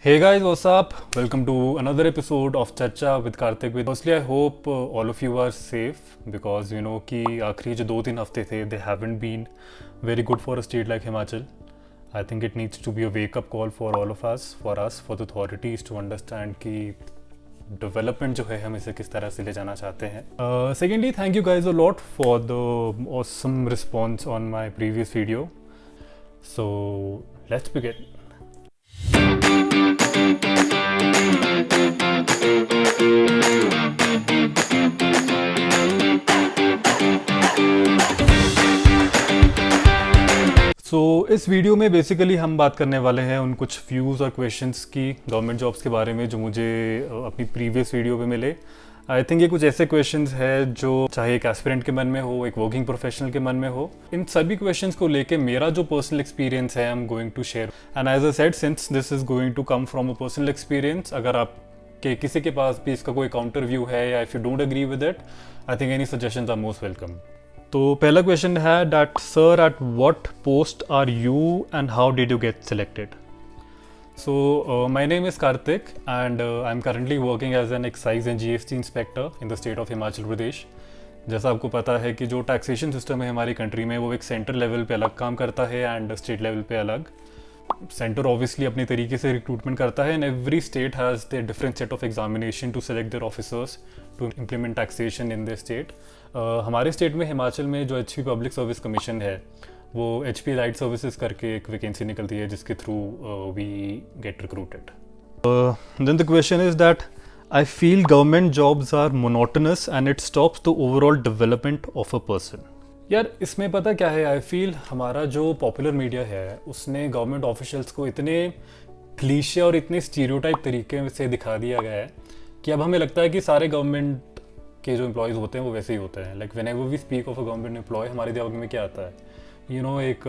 Hey guys, what's up? Welcome to another episode of Chacha with Karthik. Firstly, I hope all of you are safe because you know कि आखिरी जो 2-3 हफ्ते थे they haven't been very good for a state like Himachal. I think it needs to be a wake-up call for all of us, for the authorities to understand कि development जो है हम इसे किस तरह से ले जाना चाहते हैं. Secondly, thank you guys a lot for the awesome response on my previous video. So let's begin. तो इस वीडियो में बेसिकली हम बात करने वाले हैं उन कुछ व्यूज़ और क्वेश्चंस की गवर्नमेंट जॉब्स के बारे में जो मुझे अपनी प्रीवियस वीडियो पे मिले. आई थिंक ये कुछ ऐसे क्वेश्चंस हैं जो चाहे एक एस्पिरेंट के मन में हो, एक वर्किंग प्रोफेशनल के मन में हो. इन सभी क्वेश्चंस को लेके मेरा जो पर्सनल एक्सपीरियंस है I am going to share. And as I said, since this is going to come from a personal experience, अगर आपके किसी के पास भी इसका कोई काउंटर व्यू है या if you don't agree with it, I think any suggestions are most welcome. तो पहला क्वेश्चन है that sir at what post are you and how did you get selected. So my name is Karthik and I am currently working as an excise and GST inspector in the state of Himachal Pradesh. जैसा आपको पता है कि जो taxation system है हमारी country में वो एक सेंटर लेवल पे अलग काम करता है एंड स्टेट लेवल पे अलग. सेंटर ऑब्वियसली अपनी तरीके से रिक्रूटमेंट करता है and every state has their different set of examination to select their officers to implement taxation in their state. हमारे स्टेट में हिमाचल में जो HP पब्लिक सर्विस कमीशन है वो HP राइट सर्विसेज करके एक वैकेंसी निकलती है जिसके through we get recruited. Then the question is that I feel government jobs are monotonous and it stops the overall development of a person. यार इसमें पता क्या है, आई फील हमारा जो पॉपुलर मीडिया है उसने गवर्नमेंट ऑफिशियल्स को इतने क्लीशे और इतने स्टीरियोटाइप तरीके से दिखा दिया गया है कि अब हमें लगता है कि सारे गवर्नमेंट के जो एम्प्लॉयज़ होते हैं वो वैसे ही होते हैं. Like whenever we speak of a government employ, हमारे दिमाग में क्या आता है, यू नो एक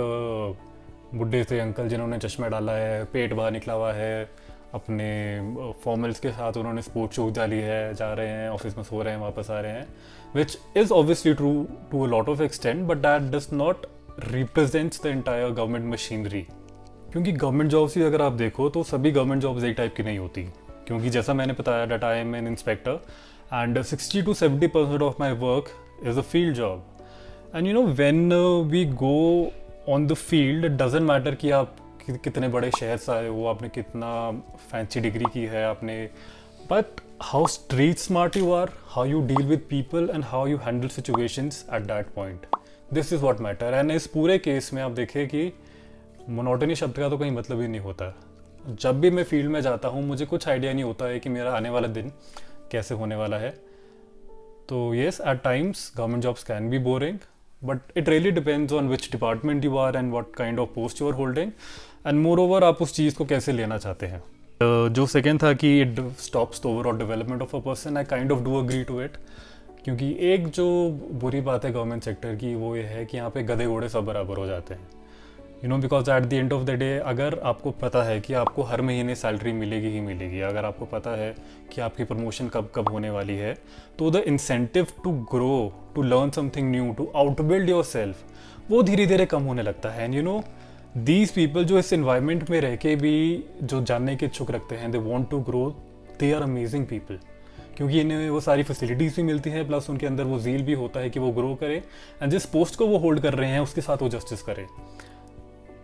बुढ़े से अंकल जिन्होंने चश्मा डाला है, पेट बाहर निकला हुआ है, अपने फॉर्मल्स के साथ उन्होंने स्पोर्ट शूज डाली है, जा रहे हैं ऑफिस में, सो रहे हैं, वापस आ रहे हैं, which is obviously true to a lot of extent, but that does not represents the entire government machinery. क्योंकि गवर्नमेंट जॉब्स ही अगर आप देखो तो सभी गवर्नमेंट जॉब्स एक टाइप की नहीं होती. क्योंकि जैसा मैंने बताया that I am an inspector and 60 to 70% of my work is a field job. And you know when we go on the field, it doesn't matter कि आप कितने बड़े शहर से आए हो, आपने कितना फैंसी डिग्री की है आपने, but how street smart you are, how you deal with people and how you handle situations at that point, this is what matter. And इस पूरे केस में आप देखें कि मोनोटनी शब्द का तो कहीं मतलब ही नहीं होता. जब भी मैं फील्ड में जाता हूँ मुझे कुछ आइडिया नहीं होता है कि मेरा आने वाला दिन कैसे होने वाला है. तो yes, at times government jobs can be boring, but it really depends on which department you are and what kind of post you are holding and more over आप उस चीज़ को कैसे लेना चाहते हैं. जो सेकेंड था कि it stops the overall development of a person, I kind of do agree to it. क्योंकि एक जो बुरी बात है गवर्नमेंट सेक्टर की वो ये है कि यहाँ पे गधे घोड़े सब बराबर हो जाते हैं. You know because at the end of the day अगर आपको पता है कि आपको हर महीने सैलरी मिलेगी ही मिलेगी, अगर आपको पता है कि आपकी प्रमोशन कब कब होने वाली है, तो the incentive to grow, to learn something new, to outbuild yourself, वो धीरे धीरे कम होने लगता है. And you know these people जो इस इन्वायरमेंट में रह के भी जो जानने के इच्छुक रखते हैं, they want to grow, they are amazing people. क्योंकि इन्हें वो सारी फैसिलिटीज़ भी मिलती हैं, प्लस उनके अंदर वो ज़ील भी होता है कि वो ग्रो करे एंड जिस पोस्ट को वो होल्ड कर रहे हैं उसके साथ वो जस्टिस करे.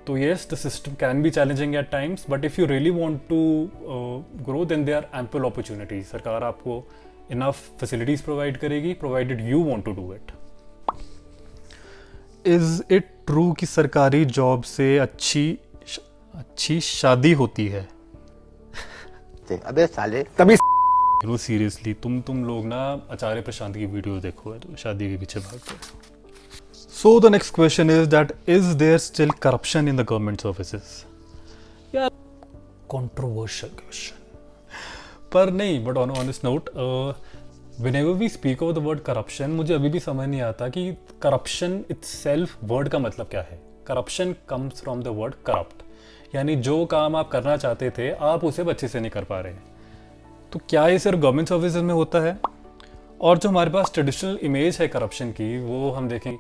So yes, the system can be challenging at times, but if you really want to grow, then there are ample opportunities. सरकार आपको enough facilities provide करेगी, provided you want to do it. Is it true कि सरकारी job से अच्छी शादी होती है? अबे साले तभी नो सीरियसली, तुम लोग ना आचार्य प्रशांत की वीडियो देखो तो शादी के पीछे भागते हो. So the next question is that is there still corruption in the government services? Yeah, controversial question. पर नहीं, but on this note, whenever we speak of the word corruption, मुझे अभी भी समझ नहीं आता कि corruption itself word का मतलब क्या है. Corruption comes from the word corrupt, यानी जो काम आप करना चाहते थे आप उसे अच्छे से नहीं कर पा रहे हैं. तो क्या ये सिर्फ गवर्नमेंट सर्विसेज में होता है? और जो हमारे पास ट्रेडिशनल इमेज है करप्शन की, वो हम देखें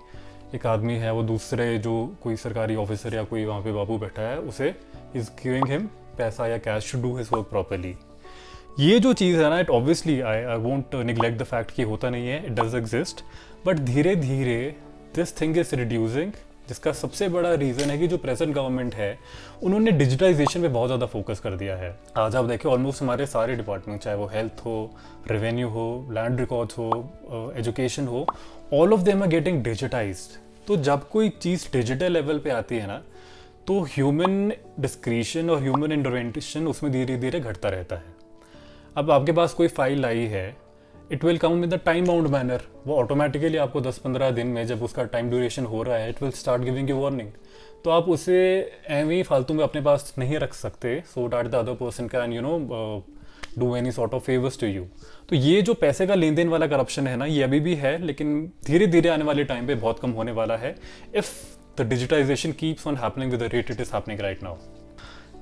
एक आदमी है, वो दूसरे जो कोई सरकारी ऑफिसर या कोई वहाँ पे बाबू बैठा है उसे इज गिविंग हिम पैसा या cash to do his work properly. ये जो चीज़ है ना, it obviously I won't neglect the fact कि होता नहीं है, इट डज एग्जिस्ट, बट धीरे धीरे दिस थिंग इज रिड्यूसिंग, जिसका सबसे बड़ा रीज़न है कि जो प्रेजेंट गवर्नमेंट है उन्होंने डिजिटाइजेशन पे बहुत ज़्यादा फोकस कर दिया है। आज आप देखिए ऑलमोस्ट हमारे सारे डिपार्टमेंट, चाहे वो हेल्थ हो, रेवेन्यू हो, लैंड रिकॉर्ड्स हो, एजुकेशन हो, all of them are getting digitized. तो जब कोई चीज़ डिजिटल लेवल पे आती है ना, तो ह्यूमन डिस्क्रिशन और ह्यूमन इंटरवेंशन उसमें धीरे धीरे घटता रहता है। अब आपके पास कोई फाइल आई है, it will come with the time bound manner, वो ऑटोमेटिकली आपको 10-15 दिन में जब उसका टाइम ड्यूरेशन हो रहा है, it will start giving you warning. तो आप उसे एवं ही फालतू में अपने पास नहीं रख सकते, so that the other person can do any sort of favours to you. तो ये जो पैसे का लेन देन वाला करप्शन है ना, ये अभी भी है, लेकिन धीरे धीरे आने वाले टाइम पे बहुत कम होने वाला है, if the digitization keeps on happening with the rate it is happening right now.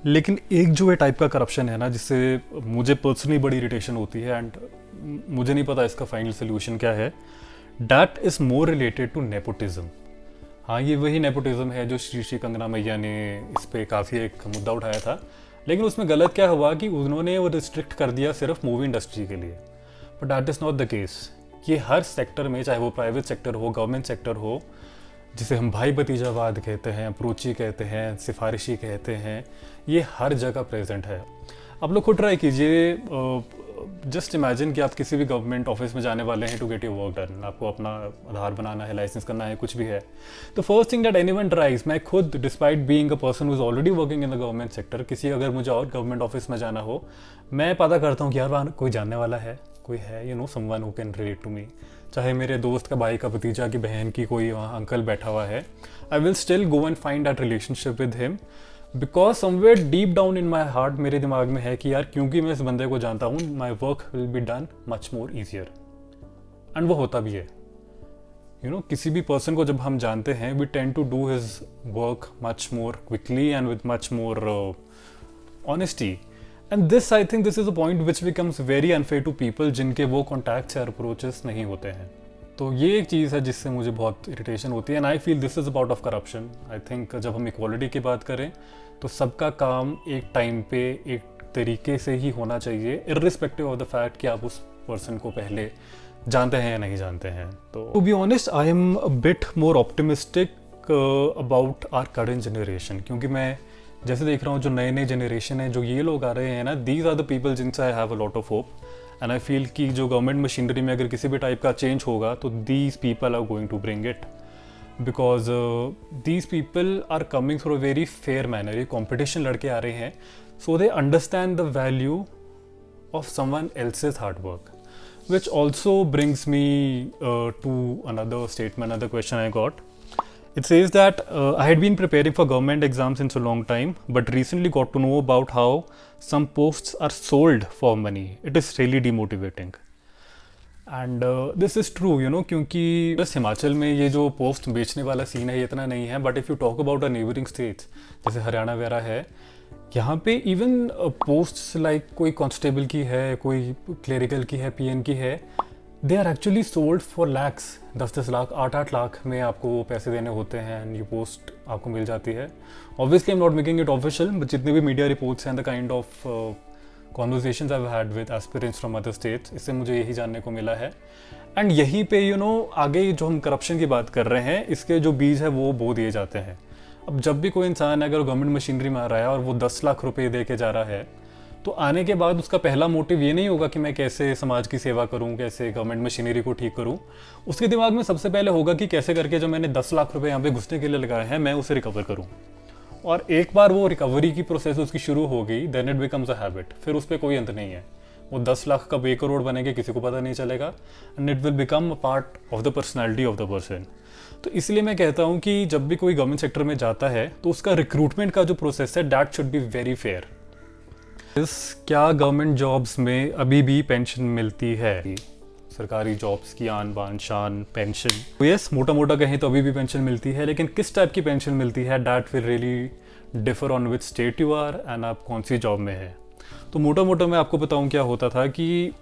लेकिन एक जो है टाइप का करप्शन है ना, जिससे मुझे पर्सनली बड़ी इरिटेशन होती है, एंड मुझे नहीं पता इसका फाइनल सोल्यूशन क्या है, that is more related to nepotism. हाँ, ये वही नेपोटिज्म है जो श्री कंगना मैया ने इस पर काफ़ी एक मुद्दा उठाया था, लेकिन उसमें गलत क्या हुआ कि उन्होंने वो रिस्ट्रिक्ट कर दिया सिर्फ मूवी इंडस्ट्री के लिए, but that is not the case. ये हर सेक्टर में, चाहे वो प्राइवेट सेक्टर हो, गवर्नमेंट सेक्टर हो, जिसे हम भाई भतीजावाद कहते हैं, अप्रोची कहते हैं, सिफारिशी कहते हैं, ये हर जगह प्रेजेंट है। आप लोग खुद ट्राई कीजिए, जस्ट इमेजिन कि आप किसी भी गवर्नमेंट ऑफिस में जाने वाले हैं to get your work done, आपको अपना आधार बनाना है, लाइसेंस करना है, कुछ भी है। तो first thing that anyone tries, मैं खुद despite being a person who is already working in the government sector, किसी अगर मुझे और गवर्नमेंट ऑफिस में जाना हो, मैं पता करता हूँ कि यार वहाँ कोई जानने वाला है, कोई है, someone who can relate to me, चाहे मेरे दोस्त का भाई का भतीजा की बहन की कोई वहाँ अंकल बैठा हुआ है, I will still go and find that relationship with him, because somewhere deep down in my heart मेरे दिमाग में है कि यार क्योंकि मैं इस बंदे को जानता हूँ, my work will be done much more easier. And वो होता भी है। किसी भी पर्सन को जब हम जानते हैं, we tend to do his work much more quickly and with much more honesty. And this, I think this is a point which becomes very unfair to people जिनके वो कॉन्टैक्ट्स या अप्रोचेस नहीं होते हैं। तो ये एक चीज़ है जिससे मुझे बहुत इरिटेशन होती है, and I feel this is about of corruption. I think जब हम इक्वालिटी की बात करें तो सबका काम एक टाइम पे एक तरीके से ही होना चाहिए, इर्रिस्पेक्टिव ऑफ द फैक्ट कि आप उस पर्सन को पहले जानते हैं या नहीं जानते हैं। तो to be honest, I am a bit more optimistic about our current generation, क्योंकि मैं जैसे देख रहा हूँ जो नए जनरेशन है, जो ये लोग आ रहे हैं ना, दीज आर द पीपल जिनसे I have a lot of hope. And I feel कि जो गवर्नमेंट मशीनरी में अगर किसी भी टाइप का चेंज होगा तो these people are going to bring it, because these people are coming through a very fair manner. ये कॉम्पिटिशन लड़के आ रहे हैं, so they understand the value of someone else's hard work, which also brings me to another statement, another question I got. It says that I had been preparing for government exams since a long time, but recently got to know about how some posts are sold for money. It is really demotivating. And this is true, क्योंकि बस हिमाचल में ये जो post बेचने वाला scene है ये इतना नहीं है, but if you talk about a neighbouring states जैसे हरियाणा वगैरह है, यहाँ पे इवन पोस्ट्स लाइक कोई कांस्टेबल की है, कोई क्लेरिकल की है, पीएन की है, they are actually sold for lakhs, 10-10 lakh, 8-8 lakh में आपको वो पैसे देने होते हैं, एंड ये पोस्ट आपको मिल जाती है। Obviously I am not making it official, but जितने भी मीडिया रिपोर्ट्स हैं, the kind of conversations I have had with aspirants from other states, इससे मुझे यही जानने को मिला है। एंड यहीं पे आगे जो हम करप्शन की बात कर रहे हैं, इसके जो बीज है वो बो दिए जाते हैं। अब जब भी कोई इंसान अगर गवर्नमेंट मशीनरी में आ रहा है और वो 10 लाख रुपए दे के जा रहा है, तो आने के बाद उसका पहला मोटिव ये नहीं होगा कि मैं कैसे समाज की सेवा करूं, कैसे गवर्नमेंट मशीनरी को ठीक करूं। उसके दिमाग में सबसे पहले होगा कि कैसे करके जो मैंने 10 लाख रुपए यहाँ पे घुसने के लिए लगाए हैं, मैं उसे रिकवर करूं। और एक बार वो रिकवरी की प्रोसेस उसकी शुरू हो गई, then it becomes a habit, फिर उस पर कोई अंत नहीं है। वो 10 लाख कब 1 करोड़ बनेंगे किसी को पता नहीं चलेगा, and it will become a part of the personality of the person. तो इसलिए मैं कहता हूँ कि जब भी कोई गवर्नमेंट सेक्टर में जाता है तो उसका रिक्रूटमेंट का जो प्रोसेस है, that should be very fair. क्या गवर्नमेंट जॉब्स में अभी भी पेंशन मिलती है? सरकारी जॉब्स की आन बान शान पेंशन, तो यस, मोटा मोटा कहें तो अभी भी पेंशन मिलती है, लेकिन किस टाइप की पेंशन मिलती है, that will really differ on which state you are and आप कौन सी जॉब में है। तो मोटा मोटा मैं आपको बताऊं क्या होता था कि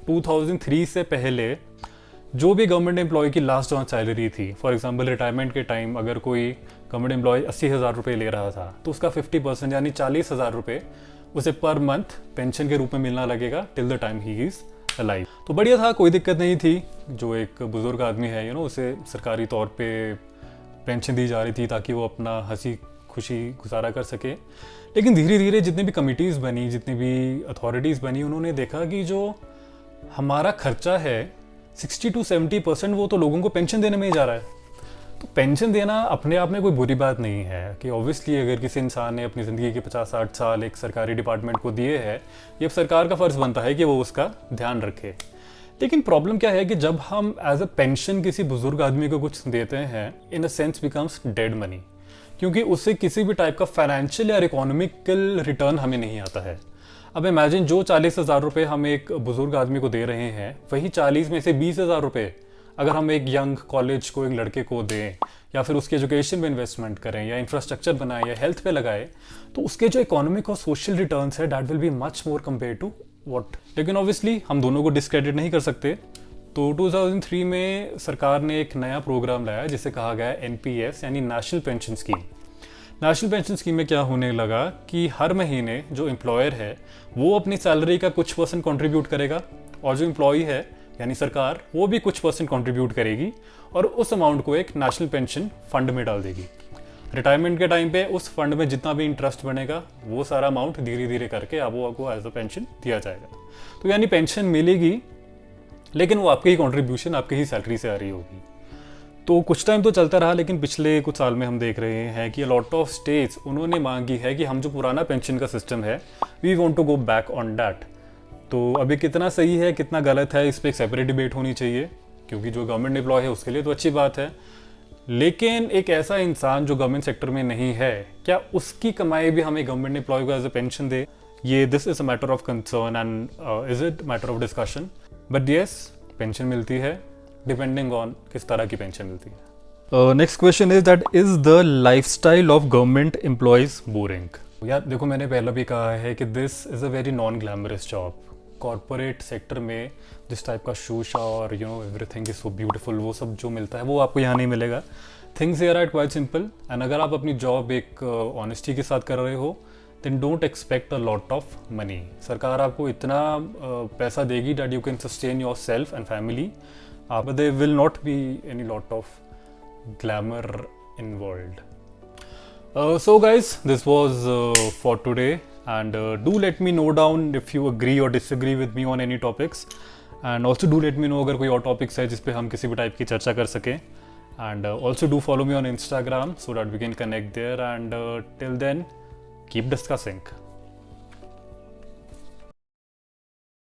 2003 से पहले जो भी गवर्नमेंट एम्प्लॉय की लास्ट ऑन सैलरी थी, फॉर एग्जांपल रिटायरमेंट के टाइम अगर कोई गवर्नमेंट एम्प्लॉय 80,000 रुपये ले रहा था, तो उसका 50% यानी 40,000 रुपये उसे पर मंथ पेंशन के रूप में मिलना लगेगा till the time he is alive. तो बढ़िया था, कोई दिक्कत नहीं थी। जो एक बुज़ुर्ग आदमी है उसे सरकारी तौर पे पेंशन दी जा रही थी ताकि वो अपना हंसी खुशी गुजारा कर सके। लेकिन धीरे धीरे जितनी भी कमिटीज़ बनी, जितनी भी अथॉरिटीज़ बनी, उन्होंने देखा कि जो हमारा खर्चा है 60 to 70% वो तो लोगों को पेंशन देने में ही जा रहा है। तो पेंशन देना अपने आप में कोई बुरी बात नहीं है कि ऑब्वियसली अगर किसी इंसान ने अपनी ज़िंदगी के 50-60 साल एक सरकारी डिपार्टमेंट को दिए हैं, ये सरकार का फ़र्ज़ बनता है कि वो उसका ध्यान रखे। लेकिन प्रॉब्लम क्या है कि जब हम एज अ पेंशन किसी बुजुर्ग आदमी को कुछ देते हैं, in a sense becomes dead money, क्योंकि उससे किसी भी टाइप का फाइनेंशियल या इकोनॉमिकल रिटर्न हमें नहीं आता है। अब इमेजिन जो 40,000 रुपये हम एक बुजुर्ग आदमी को दे रहे हैं, वही 40 में से 20,000 रुपये अगर हम एक यंग कॉलेज को, एक लड़के को दें, या फिर उसकी एजुकेशन में इन्वेस्टमेंट करें, या इंफ्रास्ट्रक्चर बनाएं, या हेल्थ पे लगाएं, तो उसके जो इकोनॉमिक और सोशल रिटर्न्स है that will be much more compare to what. लेकिन ऑब्वियसली हम दोनों को डिस्क्रेडिट नहीं कर सकते। तो 2003 में सरकार ने एक नया प्रोग्राम लाया जिसे कहा गया NPS यानी national pension scheme. National pension scheme में क्या होने लगा कि हर महीने जो एम्प्लॉयर है वो अपनी सैलरी का कुछ % कंट्रीब्यूट करेगा, और जो एम्प्लॉई है यानी सरकार वो भी कुछ % कंट्रीब्यूट करेगी, और उस अमाउंट को एक नेशनल पेंशन फंड में डाल देगी। रिटायरमेंट के टाइम पे उस फंड में जितना भी इंटरेस्ट बनेगा वो सारा अमाउंट धीरे धीरे करके आपको एज अ पेंशन दिया जाएगा। तो यानी पेंशन मिलेगी, लेकिन वो आपकी ही कॉन्ट्रीब्यूशन, आपकी ही सैलरी से आ रही होगी। तो कुछ टाइम तो चलता रहा, लेकिन पिछले कुछ साल में हम देख रहे हैं कि लॉट ऑफ स्टेट्स उन्होंने मांगी है कि हम जो पुराना पेंशन का सिस्टम है, we want to go back on that. तो अभी कितना सही है कितना गलत है, इस पर एक सेपरेट डिबेट होनी चाहिए, क्योंकि जो गवर्नमेंट एम्प्लॉय है उसके लिए तो अच्छी बात है। लेकिन एक ऐसा इंसान जो गवर्नमेंट सेक्टर में नहीं है, क्या उसकी कमाई भी हमें गवर्नमेंट एम्प्लॉय को एज अ पेंशन दे? ये this is a matter of concern and is it matter of discussion. But yes, pension मिलती है, डिपेंडिंग ऑन किस तरह की पेंशन मिलती है। Next question is that is the lifestyle of government employees boring? यार देखो, मैंने पहले भी कहा है कि this is a very non glamorous job. Corporate sector में जिस टाइप का शूशा और एवरीथिंग इज सो ब्यूटीफुल, वो सब जो मिलता है वो आपको यहाँ नहीं मिलेगा। Things here are quite simple, and अगर आप अपनी जॉब एक ऑनेस्टी के साथ कर रहे हो, then don't expect a lot of money. सरकार आपको इतना पैसा देगी that you can sustain yourself and family, but there will not be any lot of glamour involved. So guys, this was for today, and do let me know down if you agree or disagree with me on any topics, and also do let me know अगर कोई और topics है जिस पे हम किसी भी type की चर्चा कर सकें, and also do follow me on Instagram so that we can connect there, and till then keep discussing.